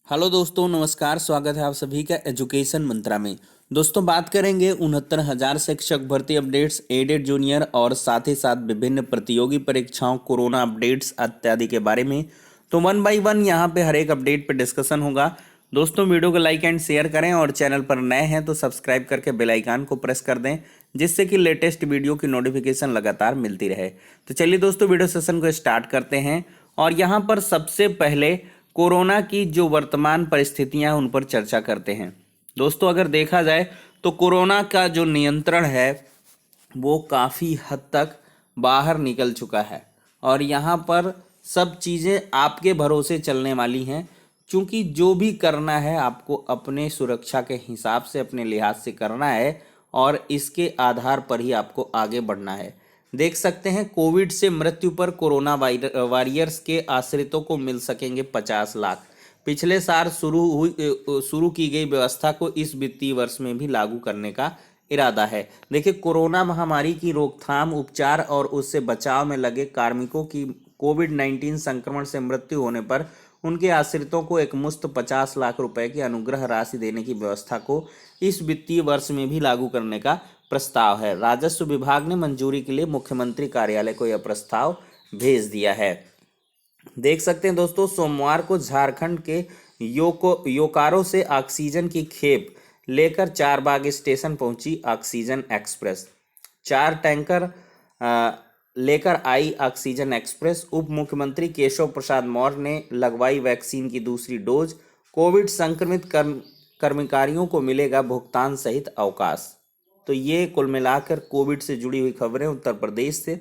Hello दोस्तों, नमस्कार। स्वागत है आप सभी का एजुकेशन मंत्रा में। दोस्तों, बात करेंगे 69,000 शिक्षक भर्ती अपडेट्स, एडेड जूनियर और साथ ही साथ विभिन्न प्रतियोगी परीक्षाओं, कोरोना अपडेट्स इत्यादि के बारे में। तो वन बाय वन यहाँ पे हर एक अपडेट पे डिस्कशन होगा। दोस्तों, वीडियो को लाइक एंड शेयर करें और चैनल पर नए हैं तो सब्सक्राइब करके बेल आइकन को प्रेस कर दें, जिससे कि लेटेस्ट वीडियो की नोटिफिकेशन लगातार मिलती रहे। तो चलिए दोस्तों, वीडियो सेशन को स्टार्ट करते हैं। और यहाँ पर सबसे पहले कोरोना की जो वर्तमान परिस्थितियां हैं उन पर चर्चा करते हैं। दोस्तों, अगर देखा जाए तो कोरोना का जो नियंत्रण है वो काफ़ी हद तक बाहर निकल चुका है और यहाँ पर सब चीज़ें आपके भरोसे चलने वाली हैं, क्योंकि जो भी करना है आपको अपने सुरक्षा के हिसाब से, अपने लिहाज से करना है और इसके आधार पर ही आपको आगे बढ़ना है। देख सकते हैं, कोविड से मृत्यु पर कोरोना वॉरियर्स के आश्रितों को मिल सकेंगे 50 लाख। पिछले साल शुरू की गई व्यवस्था को इस वित्तीय वर्ष में भी लागू करने का इरादा है। देखिए, कोरोना महामारी की रोकथाम, उपचार और उससे बचाव में लगे कार्मिकों की कोविड-19 संक्रमण से मृत्यु होने पर उनके आश्रितों को एक मुश्त 50 लाख रुपए की अनुग्रह राशि देने की व्यवस्था को इस वित्तीय वर्ष में भी लागू करने का प्रस्ताव है। राजस्व विभाग ने मंजूरी के लिए मुख्यमंत्री कार्यालय को यह प्रस्ताव भेज दिया है। देख सकते हैं दोस्तों, सोमवार को झारखंड के योकारो से ऑक्सीजन की खेप लेकर चारबाग स्टेशन पहुंची ऑक्सीजन एक्सप्रेस। 4 टैंकर लेकर आई ऑक्सीजन एक्सप्रेस। उप मुख्यमंत्री केशव प्रसाद मौर्य ने लगवाई वैक्सीन की दूसरी डोज। कोविड संक्रमित कर्मचारियों को मिलेगा भुगतान सहित अवकाश। तो ये कुल मिलाकर कोविड से जुड़ी हुई खबरें उत्तर प्रदेश से।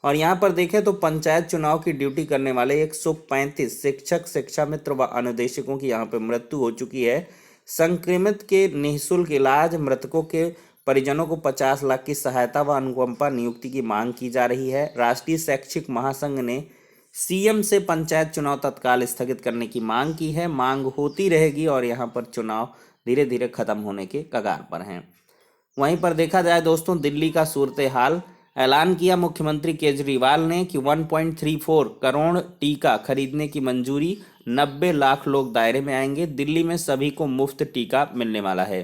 और यहाँ पर देखें तो पंचायत चुनाव की ड्यूटी करने वाले 135 शिक्षक, शिक्षा मित्र व अनुदेशकों की यहाँ पर मृत्यु हो चुकी है। संक्रमित के निःशुल्क इलाज, मृतकों के परिजनों को 50 लाख की सहायता व अनुकंपा नियुक्ति की मांग की जा रही है। राष्ट्रीय शैक्षिक महासंघ ने सीएम से पंचायत चुनाव तत्काल स्थगित करने की मांग की है। मांग होती रहेगी और यहाँ पर चुनाव धीरे धीरे खत्म होने के कगार पर हैं। वहीं पर देखा जाए दोस्तों, दिल्ली का सूरत हाल। ऐलान किया मुख्यमंत्री केजरीवाल ने कि 1.34 करोड़ टीका खरीदने की मंजूरी, 90 लाख लोग दायरे में आएंगे। दिल्ली में सभी को मुफ्त टीका मिलने वाला है।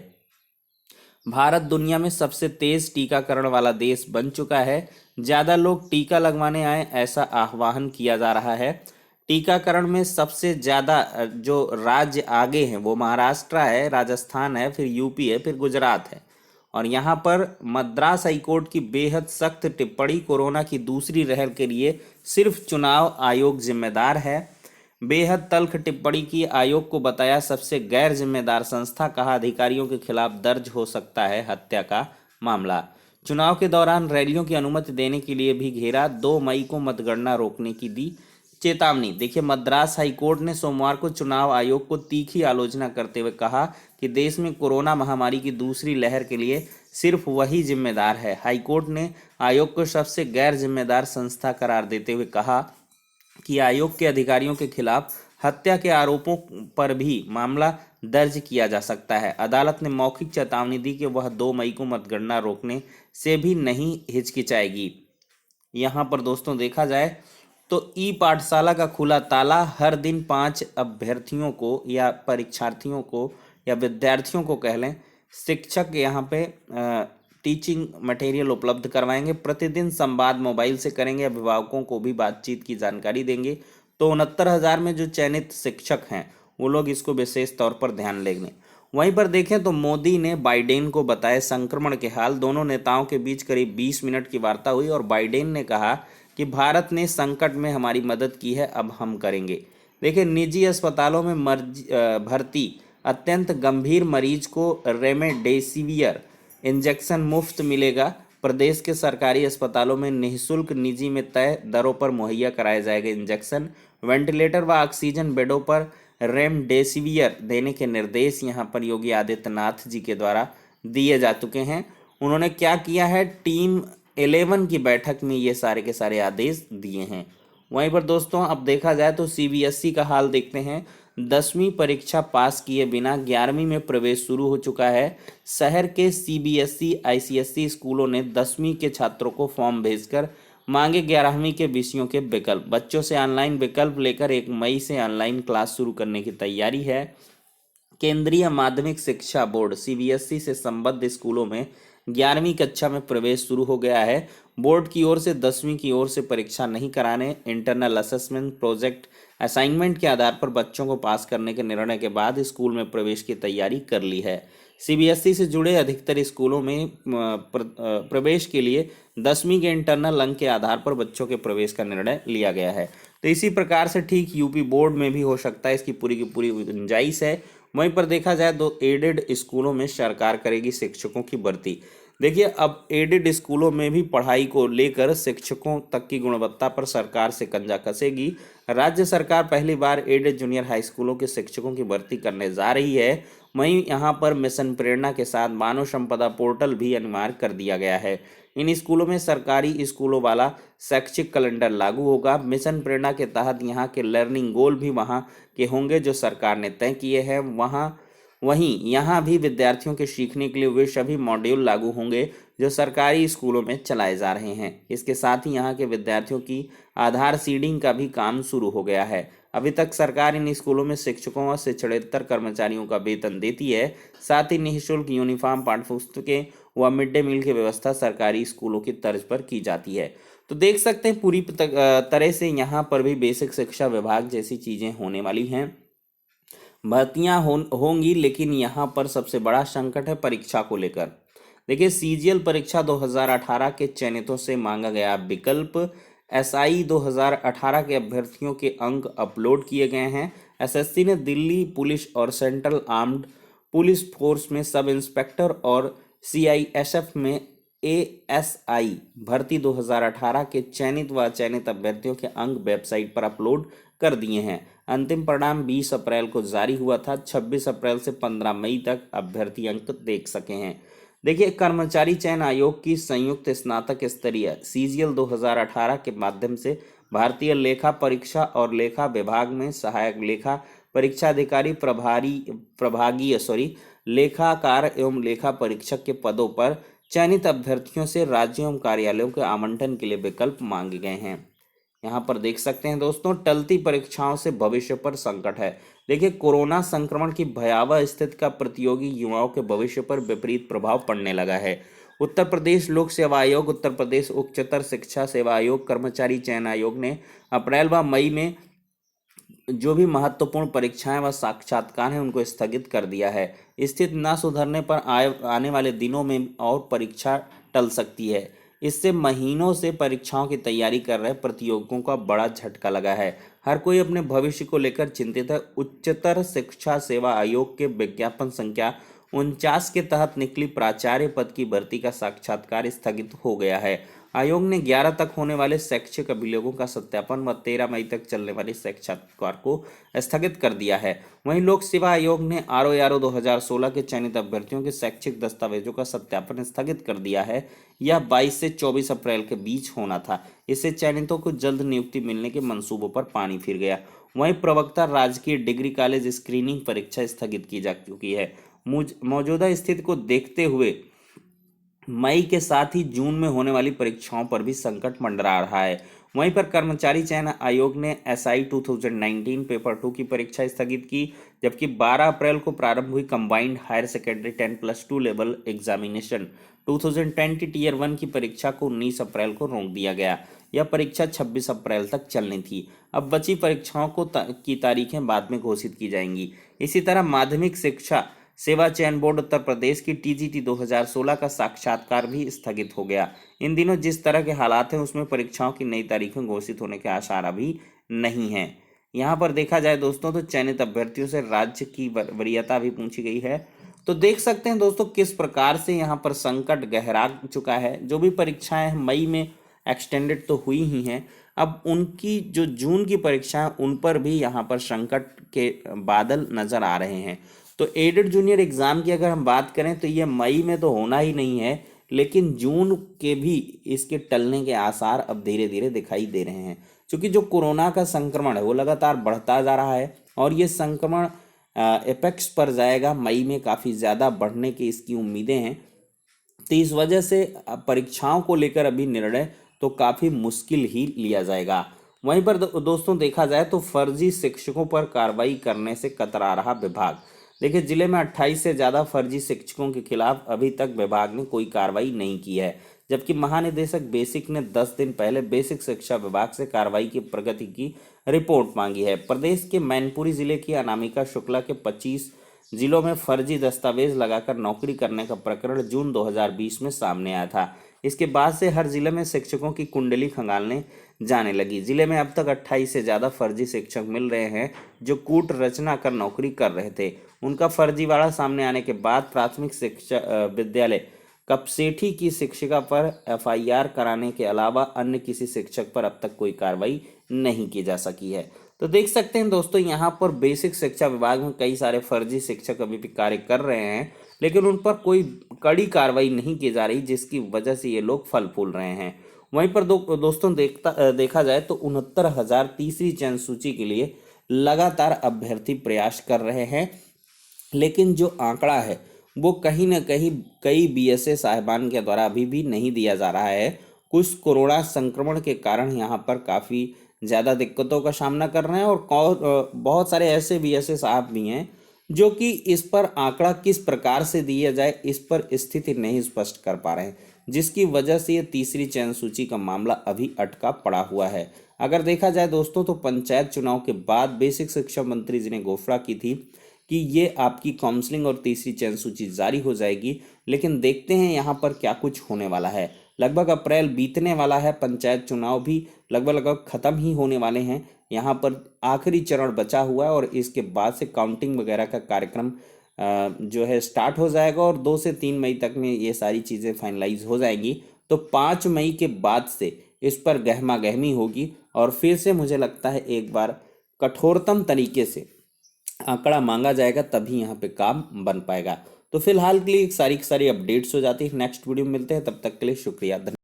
भारत दुनिया में सबसे तेज टीकाकरण वाला देश बन चुका है। ज़्यादा लोग टीका लगवाने आए, ऐसा आह्वान किया जा रहा है। टीकाकरण में सबसे ज़्यादा जो राज्य आगे हैं वो महाराष्ट्र है, राजस्थान है, फिर यूपी है, फिर गुजरात है। और यहाँ पर मद्रास हाईकोर्ट की बेहद सख्त टिप्पणी, कोरोना की दूसरी लहर के लिए सिर्फ चुनाव आयोग जिम्मेदार है। बेहद तल्ख टिप्पणी की, आयोग को बताया सबसे गैर जिम्मेदार संस्था। कहा अधिकारियों के खिलाफ दर्ज हो सकता है हत्या का मामला। चुनाव के दौरान रैलियों की अनुमति देने के लिए भी घेरा। 2 मई को मतगणना रोकने की दी चेतावनी। देखिए, मद्रास हाईकोर्ट ने सोमवार को चुनाव आयोग को तीखी आलोचना करते हुए कहा कि देश में कोरोना महामारी की दूसरी लहर के लिए सिर्फ वही जिम्मेदार है। हाईकोर्ट ने आयोग को सबसे गैर जिम्मेदार संस्था करार देते हुए कहा कि आयोग के अधिकारियों के खिलाफ हत्या के आरोपों पर भी मामला दर्ज किया जा सकता है। अदालत ने मौखिक चेतावनी दी कि वह 2 मई को मतगणना रोकने से भी नहीं हिचकिचाएगी। यहाँ पर दोस्तों देखा जाए तो ई पाठशाला का खुला ताला। हर दिन 5 अभ्यर्थियों को या परीक्षार्थियों को या विद्यार्थियों को कह लें, शिक्षक यहाँ पे टीचिंग मटेरियल उपलब्ध करवाएंगे। प्रतिदिन संवाद मोबाइल से करेंगे, अभिभावकों को भी बातचीत की जानकारी देंगे। तो 69,000 में जो चयनित शिक्षक हैं वो लोग इसको विशेष तौर पर ध्यान लेंगे। वहीं पर देखें तो मोदी ने बाइडेन को बताए संक्रमण के हाल। दोनों नेताओं के बीच करीब 20 मिनट की वार्ता हुई और बाइडेन ने कहा कि भारत ने संकट में हमारी मदद की है, अब हम करेंगे। देखिए, निजी अस्पतालों में भर्ती अत्यंत गंभीर मरीज को रेमडेसिवियर इंजेक्शन मुफ्त मिलेगा। प्रदेश के सरकारी अस्पतालों में निःशुल्क, निजी में तय दरों पर मुहैया कराया जाएगा इंजेक्शन। वेंटिलेटर व ऑक्सीजन बेडों पर रेमडेसिवियर देने के निर्देश यहाँ पर योगी आदित्यनाथ जी के द्वारा दिए जा चुके हैं। उन्होंने क्या किया है, टीम 11 की बैठक में ये सारे के सारे आदेश दिए हैं। वहीं पर दोस्तों अब देखा जाए तो सीबीएसई का हाल देखते हैं। 10वीं परीक्षा पास किए बिना 11वीं में प्रवेश शुरू हो चुका है। शहर के सीबीएसई आईसीएसई स्कूलों ने 10वीं के छात्रों को फॉर्म भेजकर मांगे 11वीं के विषयों के विकल्प। बच्चों से ऑनलाइन विकल्प लेकर 1 मई से ऑनलाइन क्लास शुरू करने की तैयारी है। केंद्रीय माध्यमिक शिक्षा बोर्ड सीबीएसई से संबद्ध स्कूलों में 11वीं कक्षा में प्रवेश शुरू हो गया है। बोर्ड की ओर से 10वीं की ओर से परीक्षा नहीं कराने, इंटरनल असेसमेंट, प्रोजेक्ट असाइनमेंट के आधार पर बच्चों को पास करने के निर्णय के बाद स्कूल में प्रवेश की तैयारी कर ली है। सीबीएसई से जुड़े अधिकतर स्कूलों में प्रवेश के लिए 10वीं के इंटरनल अंक के आधार पर बच्चों के प्रवेश का निर्णय लिया गया है। तो इसी प्रकार से ठीक यूपी बोर्ड में भी हो सकता है, इसकी पूरी की पूरी गुंजाइश है। वहीं पर देखा जाए तो एडेड स्कूलों में सरकार करेगी शिक्षकों की भर्ती। देखिए, अब एडेड स्कूलों में भी पढ़ाई को लेकर शिक्षकों तक की गुणवत्ता पर सरकार शिकंजा कसेगी। राज्य सरकार पहली बार एडेड जूनियर हाई स्कूलों के शिक्षकों की भर्ती करने जा रही है। वहीं यहां पर मिशन प्रेरणा के साथ मानव संपदा पोर्टल भी अनिवार्य कर दिया गया है। इन स्कूलों में सरकारी स्कूलों वाला शैक्षिक कैलेंडर लागू होगा। मिशन प्रेरणा के तहत यहाँ के लर्निंग गोल भी वहाँ के होंगे जो सरकार ने तय किए हैं। वहीं यहाँ भी विद्यार्थियों के सीखने के लिए वे सभी मॉड्यूल लागू होंगे जो सरकारी स्कूलों में चलाए जा रहे हैं। इसके साथ ही यहाँ के विद्यार्थियों की आधार सीडिंग का भी काम शुरू हो गया है। अभी तक सरकार इन स्कूलों में शिक्षकों और शिक्षणेतर कर्मचारियों का वेतन देती है। साथ ही निःशुल्क यूनिफॉर्म, पाठ्यपुस्तकें व मिड डे मील की व्यवस्था सरकारी स्कूलों की तर्ज पर की जाती है। तो देख सकते हैं पूरी तरह से यहाँ पर भी बेसिक शिक्षा विभाग जैसी चीज़ें होने वाली हैं। भर्तियां होंगी, लेकिन यहाँ पर सबसे बड़ा संकट है परीक्षा को लेकर। देखिए, सीजीएल परीक्षा 2018 के चयनितों से मांगा गया विकल्प। एसआई 2018 के अभ्यर्थियों के अंक अपलोड किए गए हैं। एसएससी ने दिल्ली पुलिस और सेंट्रल आर्म्ड पुलिस फोर्स में सब इंस्पेक्टर और सीआईएसएफ में एएसआई भर्ती 2018 के चयनित व अचयनित अभ्यर्थियों के अंक वेबसाइट पर अपलोड कर दिए हैं। अंतिम परिणाम 20 अप्रैल को जारी हुआ था। 26 अप्रैल से 15 मई तक अभ्यर्थी अंक देख सके हैं। देखिए, कर्मचारी चयन आयोग की संयुक्त स्नातक स्तरीय सीजीएल 2018 के माध्यम से भारतीय लेखा परीक्षा और लेखा विभाग में सहायक लेखा परीक्षा अधिकारी, प्रभागीय लेखाकार एवं लेखा परीक्षक के पदों पर चयनित अभ्यर्थियों से राज्यों एवं कार्यालयों के आवंटन के लिए विकल्प मांगे गए हैं। यहाँ पर देख सकते हैं दोस्तों, टलती परीक्षाओं से भविष्य पर संकट है। देखिए, कोरोना संक्रमण की भयावह स्थिति का प्रतियोगी युवाओं के भविष्य पर विपरीत प्रभाव पड़ने लगा है। उत्तर प्रदेश लोक सेवा आयोग, उत्तर प्रदेश उच्चतर शिक्षा सेवा आयोग, कर्मचारी चयन आयोग ने अप्रैल व मई में जो भी महत्वपूर्ण परीक्षाएं व साक्षात्कार हैं उनको स्थगित कर दिया है। स्थिति न सुधरने पर आने वाले दिनों में और परीक्षा टल सकती है। इससे महीनों से परीक्षाओं की तैयारी कर रहे प्रतियोगियों का बड़ा झटका लगा है। हर कोई अपने भविष्य को लेकर चिंतित है। उच्चतर शिक्षा सेवा आयोग के विज्ञापन संख्या 49 के तहत निकली प्राचार्य पद की भर्ती का साक्षात्कार स्थगित हो गया है। आयोग ने 11 तक होने वाले शैक्षिक अभिलेखों का सत्यापन व 13 मई तक चलने वाले साक्षात्कार को स्थगित कर दिया है। वहीं लोक सेवा आयोग ने आरओ 2016 के चयनित अभ्यर्थियों के शैक्षिक दस्तावेजों का सत्यापन स्थगित कर दिया है। यह 22 से 24 अप्रैल के बीच होना था। इससे चयनितों को जल्द नियुक्ति मिलने के मंसूबों पर पानी फिर गया। वहीं प्रवक्ता राजकीय डिग्री कॉलेज स्क्रीनिंग परीक्षा स्थगित की जा चुकी है। मौजूदा स्थिति को देखते हुए मई के साथ ही जून में होने वाली परीक्षाओं पर भी संकट मंडरा रहा है। वहीं पर कर्मचारी चयन आयोग ने एसआई 2019 पेपर 2 की परीक्षा स्थगित की, जबकि 12 अप्रैल को प्रारंभ हुई combined higher secondary 10+2 level examination 2020 tier 1 की परीक्षा को 19 अप्रैल को रोक दिया गया। यह परीक्षा 26 अप्रैल तक चलनी थी। अब बची परीक्षाओं की तारीखें बाद में घोषित की जाएंगी। इसी तरह माध्यमिक शिक्षा सेवा चयन बोर्ड उत्तर प्रदेश की टीजीटी 2016 का साक्षात्कार भी स्थगित हो गया। इन दिनों जिस तरह के हालात हैं उसमें परीक्षाओं की नई तारीखें घोषित होने के आसार अभी नहीं हैं। यहाँ पर देखा जाए दोस्तों तो चयनित अभ्यर्थियों से राज्य की वरीयता भी पूछी गई है। तो देख सकते हैं दोस्तों किस प्रकार से यहाँ पर संकट गहरा चुका है। जो भी परीक्षाएं मई में एक्सटेंडेड तो हुई ही हैं, अब उनकी जो जून की परीक्षाएं उन पर भी यहाँ पर संकट के बादल नजर आ रहे हैं। तो एडेड जूनियर एग्जाम की अगर हम बात करें तो ये मई में तो होना ही नहीं है, लेकिन जून के भी इसके टलने के आसार अब धीरे धीरे दिखाई दे रहे हैं। क्योंकि जो कोरोना का संक्रमण है वो लगातार बढ़ता जा रहा है और ये संक्रमण एपेक्स पर जाएगा। मई में काफ़ी ज़्यादा बढ़ने की इसकी उम्मीदें हैं। तो इस वजह से परीक्षाओं को लेकर अभी निर्णय तो काफ़ी मुश्किल ही लिया जाएगा। वहीं पर दोस्तों देखा जाए तो फर्जी शिक्षकों पर कार्रवाई करने से कतरा रहा विभाग। देखिए, जिले में 28 से ज़्यादा फर्जी शिक्षकों के खिलाफ अभी तक विभाग ने कोई कार्रवाई नहीं की है, जबकि महानिदेशक बेसिक ने 10 दिन पहले बेसिक शिक्षा विभाग से कार्रवाई की प्रगति की रिपोर्ट मांगी है। प्रदेश के मैनपुरी जिले की अनामिका शुक्ला के 25 जिलों में फर्जी दस्तावेज लगाकर नौकरी करने का प्रकरण जून 2020 में सामने आया था। इसके बाद से हर जिले में शिक्षकों की कुंडली खंगालने जाने लगी। जिले में अब तक 28 से ज़्यादा फर्जी शिक्षक मिल रहे हैं जो कूट रचना कर नौकरी कर रहे थे। उनका फर्जीवाड़ा सामने आने के बाद प्राथमिक शिक्षा विद्यालय कपसेठी की शिक्षिका पर एफआईआर कराने के अलावा अन्य किसी शिक्षक पर अब तक कोई कार्रवाई नहीं की जा सकी है। तो देख सकते हैं दोस्तों, यहाँ पर बेसिक शिक्षा विभाग में कई सारे फर्जी शिक्षक अभी भी कार्य कर रहे हैं, लेकिन उन पर कोई कड़ी कार्रवाई नहीं की जा रही, जिसकी वजह से ये लोग फल फूल रहे हैं। वहीं पर दोस्तों देखा जाए तो 69,000 तीसरी चयन सूची के लिए लगातार अभ्यर्थी प्रयास कर रहे हैं, लेकिन जो आंकड़ा है वो कहीं ना कहीं कई बीएसए साहिबान के द्वारा अभी भी नहीं दिया जा रहा है। कुछ कोरोना संक्रमण के कारण यहाँ पर काफ़ी ज़्यादा दिक्कतों का सामना कर रहे हैं, और बहुत सारे ऐसे बीएसए साहब भी हैं जो कि इस पर आंकड़ा किस प्रकार से दिया जाए इस पर स्थिति नहीं स्पष्ट कर पा रहे हैं, जिसकी वजह से ये तीसरी चयन सूची का मामला अभी अटका पड़ा हुआ है। अगर देखा जाए दोस्तों तो पंचायत चुनाव के बाद बेसिक शिक्षा मंत्री जी ने घोषणा की थी कि ये आपकी काउंसलिंग और तीसरी चयन सूची जारी हो जाएगी, लेकिन देखते हैं यहाँ पर क्या कुछ होने वाला है। लगभग अप्रैल बीतने वाला है, पंचायत चुनाव भी लगभग ख़त्म ही होने वाले हैं। यहाँ पर आखिरी चरण बचा हुआ है और इसके बाद से काउंटिंग वगैरह का कार्यक्रम जो है स्टार्ट हो जाएगा, और 2 से 3 मई तक में ये सारी चीज़ें फाइनलाइज हो जाएंगी। तो 5 मई के बाद से इस पर गहमा गहमी होगी, और फिर से मुझे लगता है एक बार कठोरतम तरीके से आंकड़ा मांगा जाएगा, तभी यहाँ पे काम बन पाएगा। तो फिलहाल के लिए सारी की सारी अपडेट्स हो जाती है। नेक्स्ट वीडियो में मिलते हैं, तब तक के लिए शुक्रिया।